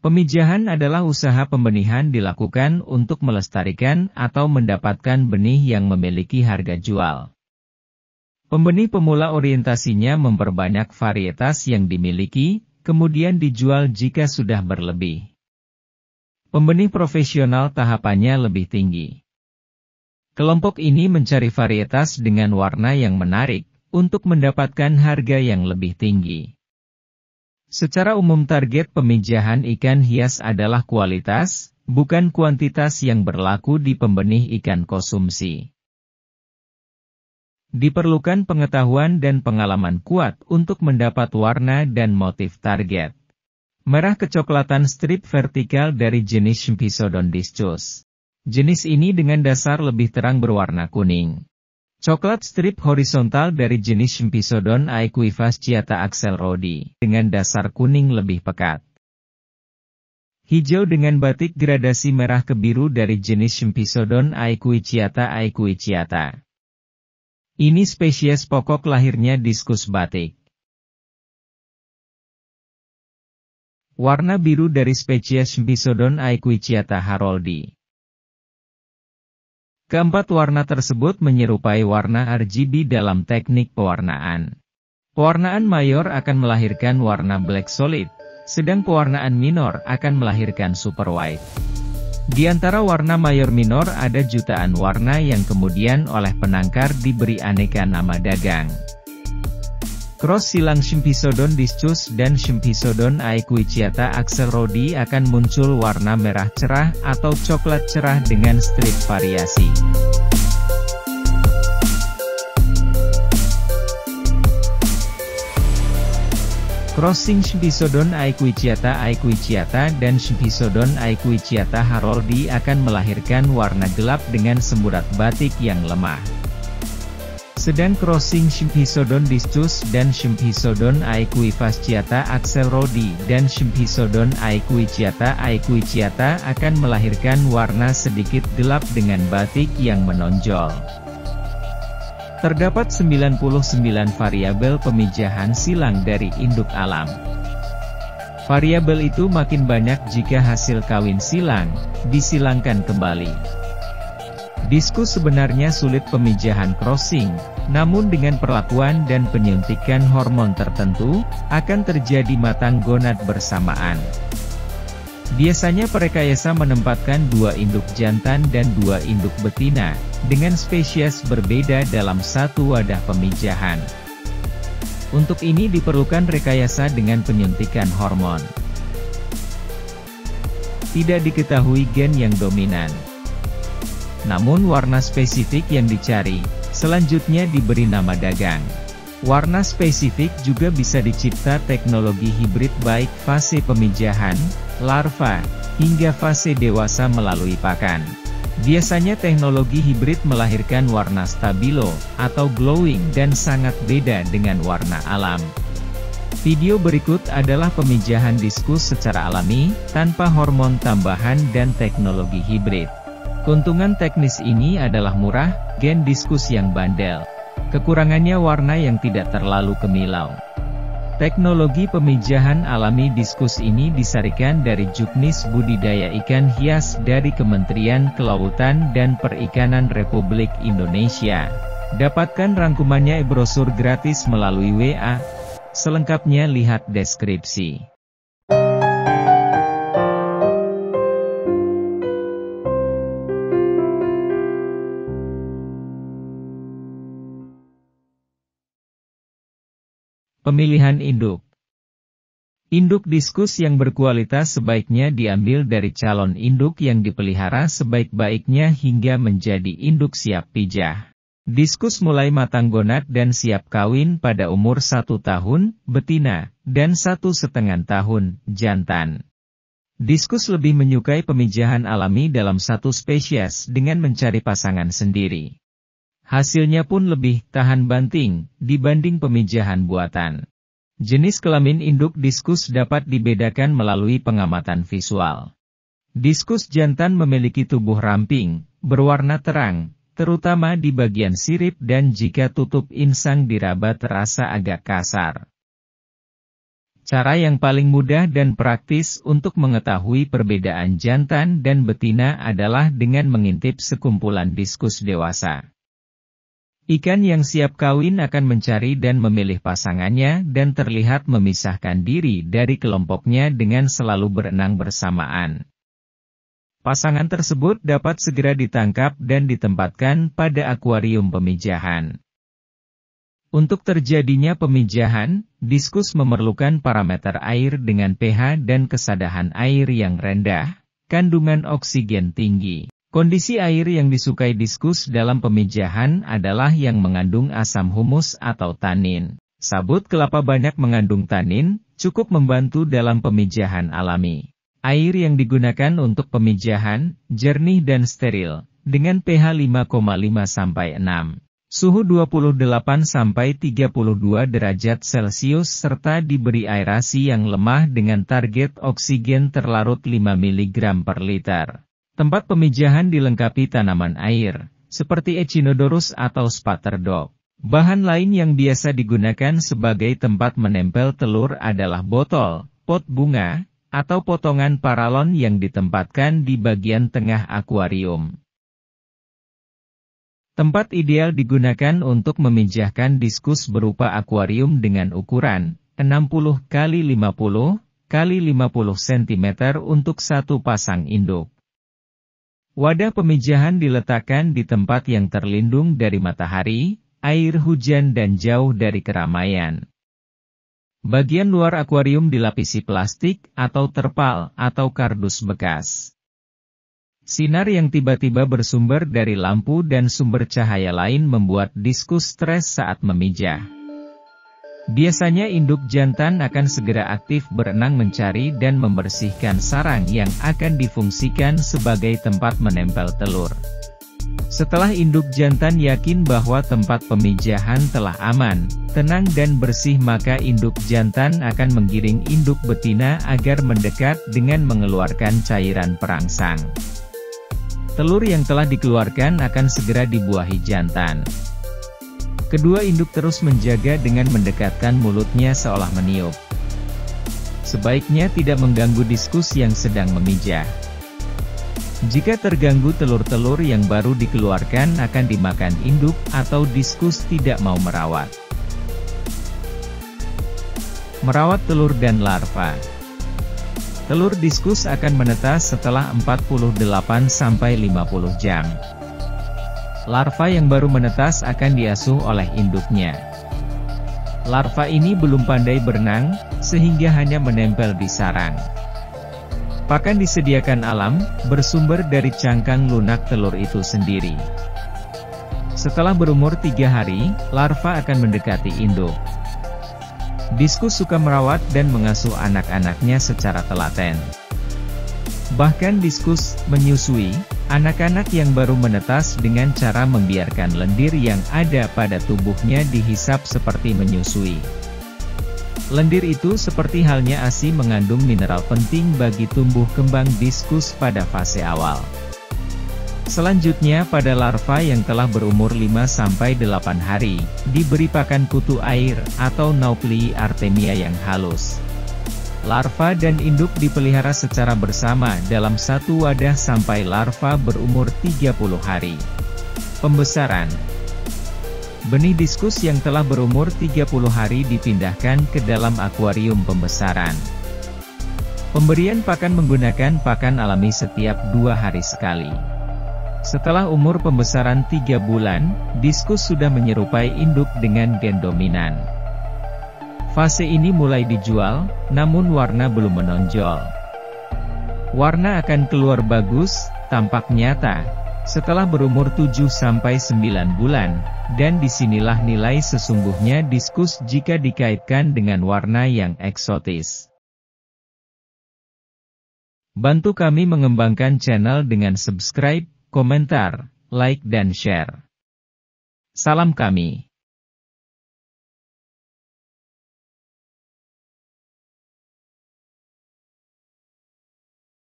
Pemijahan adalah usaha pembenihan dilakukan untuk melestarikan atau mendapatkan benih yang memiliki harga jual. Pembenih pemula orientasinya memperbanyak varietas yang dimiliki, kemudian dijual jika sudah berlebih. Pembenih profesional tahapannya lebih tinggi. Kelompok ini mencari varietas dengan warna yang menarik, untuk mendapatkan harga yang lebih tinggi. Secara umum target pemijahan ikan hias adalah kualitas, bukan kuantitas yang berlaku di pembenih ikan konsumsi. Diperlukan pengetahuan dan pengalaman kuat untuk mendapat warna dan motif target. Merah kecoklatan strip vertikal dari jenis Symphysodon discus. Jenis ini dengan dasar lebih terang berwarna kuning. Coklat strip horizontal dari jenis Symphysodon aequifasciata axelrodi, dengan dasar kuning lebih pekat. Hijau dengan batik gradasi merah ke biru dari jenis Symphysodon aequiciata. Ini spesies pokok lahirnya diskus batik. Warna biru dari spesies Symphysodon aequiciata haroldi. Keempat warna tersebut menyerupai warna RGB dalam teknik pewarnaan. Pewarnaan mayor akan melahirkan warna black solid, sedang pewarnaan minor akan melahirkan super white. Di antara warna mayor minor ada jutaan warna yang kemudian oleh penangkar diberi aneka nama dagang. Cross silang Symphysodon discus dan Symphysodon aequiciata axelrodi akan muncul warna merah cerah atau coklat cerah dengan strip variasi. Crossing Symphysodon aequiciata dan Symphysodon aequiciata haroldi akan melahirkan warna gelap dengan semburat batik yang lemah. Sedang crossing Symphysodon discus dan Symphysodon aequifasciata axelrodi dan Symphysodon aequiciata akan melahirkan warna sedikit gelap dengan batik yang menonjol. Terdapat 99 variabel pemijahan silang dari induk alam. Variabel itu makin banyak jika hasil kawin silang disilangkan kembali. Diskus sebenarnya sulit pemijahan crossing, namun dengan perlakuan dan penyuntikan hormon tertentu, akan terjadi matang gonad bersamaan. Biasanya perekayasa menempatkan 2 induk jantan dan 2 induk betina, dengan spesies berbeda dalam satu wadah pemijahan. Untuk ini diperlukan rekayasa dengan penyuntikan hormon. Tidak diketahui gen yang dominan. Namun warna spesifik yang dicari, selanjutnya diberi nama dagang. Warna spesifik juga bisa dicipta teknologi hibrid baik fase pemijahan, larva, hingga fase dewasa melalui pakan. Biasanya teknologi hibrid melahirkan warna stabilo, atau glowing dan sangat beda dengan warna alam. Video berikut adalah pemijahan diskus secara alami, tanpa hormon tambahan dan teknologi hibrid. Keuntungan teknis ini adalah murah, gen diskus yang bandel. Kekurangannya warna yang tidak terlalu kemilau. Teknologi pemijahan alami diskus ini disarikan dari Juknis Budidaya Ikan Hias dari Kementerian Kelautan dan Perikanan Republik Indonesia. Dapatkan rangkumannya e-brosur gratis melalui WA. Selengkapnya lihat deskripsi. Pemilihan induk. Induk diskus yang berkualitas sebaiknya diambil dari calon induk yang dipelihara sebaik-baiknya hingga menjadi induk siap pijah. Diskus mulai matang gonad dan siap kawin pada umur 1 tahun, betina, dan 1,5 tahun, jantan. Diskus lebih menyukai pemijahan alami dalam satu spesies dengan mencari pasangan sendiri. Hasilnya pun lebih tahan banting dibanding pemijahan buatan. Jenis kelamin induk diskus dapat dibedakan melalui pengamatan visual. Diskus jantan memiliki tubuh ramping, berwarna terang, terutama di bagian sirip dan jika tutup insang diraba terasa agak kasar. Cara yang paling mudah dan praktis untuk mengetahui perbedaan jantan dan betina adalah dengan mengintip sekumpulan diskus dewasa. Ikan yang siap kawin akan mencari dan memilih pasangannya dan terlihat memisahkan diri dari kelompoknya dengan selalu berenang bersamaan. Pasangan tersebut dapat segera ditangkap dan ditempatkan pada akuarium pemijahan. Untuk terjadinya pemijahan, diskus memerlukan parameter air dengan pH dan kesadahan air yang rendah, kandungan oksigen tinggi. Kondisi air yang disukai diskus dalam pemijahan adalah yang mengandung asam humus atau tanin. Sabut kelapa banyak mengandung tanin, cukup membantu dalam pemijahan alami. Air yang digunakan untuk pemijahan, jernih dan steril, dengan pH 5,5-6. Suhu 28-32 derajat Celcius serta diberi aerasi yang lemah dengan target oksigen terlarut 5 mg per liter. Tempat pemijahan dilengkapi tanaman air, seperti Echinodorus atau Spaterdog. Bahan lain yang biasa digunakan sebagai tempat menempel telur adalah botol, pot bunga, atau potongan paralon yang ditempatkan di bagian tengah akuarium. Tempat ideal digunakan untuk memijahkan diskus berupa akuarium dengan ukuran 60 x 50 x 50 cm untuk satu pasang induk. Wadah pemijahan diletakkan di tempat yang terlindung dari matahari, air hujan dan jauh dari keramaian. Bagian luar akuarium dilapisi plastik atau terpal atau kardus bekas. Sinar yang tiba-tiba bersumber dari lampu dan sumber cahaya lain membuat diskus stres saat memijah. Biasanya induk jantan akan segera aktif berenang mencari dan membersihkan sarang yang akan difungsikan sebagai tempat menempel telur. Setelah induk jantan yakin bahwa tempat pemijahan telah aman, tenang dan bersih, maka induk jantan akan menggiring induk betina agar mendekat dengan mengeluarkan cairan perangsang. Telur yang telah dikeluarkan akan segera dibuahi jantan. Kedua induk terus menjaga dengan mendekatkan mulutnya seolah meniup. Sebaiknya tidak mengganggu diskus yang sedang memijah. Jika terganggu, telur-telur yang baru dikeluarkan akan dimakan induk atau diskus tidak mau merawat. Merawat telur dan larva. Telur diskus akan menetas setelah 48-50 jam. Larva yang baru menetas akan diasuh oleh induknya. Larva ini belum pandai berenang, sehingga hanya menempel di sarang. Pakan disediakan alam, bersumber dari cangkang lunak telur itu sendiri. Setelah berumur 3 hari, larva akan mendekati induk. Diskus suka merawat dan mengasuh anak-anaknya secara telaten. Bahkan diskus menyusui anak-anak yang baru menetas dengan cara membiarkan lendir yang ada pada tubuhnya dihisap seperti menyusui. Lendir itu seperti halnya ASI mengandung mineral penting bagi tumbuh kembang diskus pada fase awal. Selanjutnya pada larva yang telah berumur 5-8 hari, diberi pakan kutu air atau Nauplii artemia yang halus. Larva dan induk dipelihara secara bersama dalam satu wadah sampai larva berumur 30 hari. Pembesaran. Benih diskus yang telah berumur 30 hari dipindahkan ke dalam akuarium pembesaran. Pemberian pakan menggunakan pakan alami setiap 2 hari sekali. Setelah umur pembesaran 3 bulan, diskus sudah menyerupai induk dengan gen dominan. Fase ini mulai dijual, namun warna belum menonjol. Warna akan keluar bagus, tampak nyata, setelah berumur 7-9 bulan, dan disinilah nilai sesungguhnya diskus jika dikaitkan dengan warna yang eksotis. Bantu kami mengembangkan channel dengan subscribe, komentar, like dan share. Salam kami.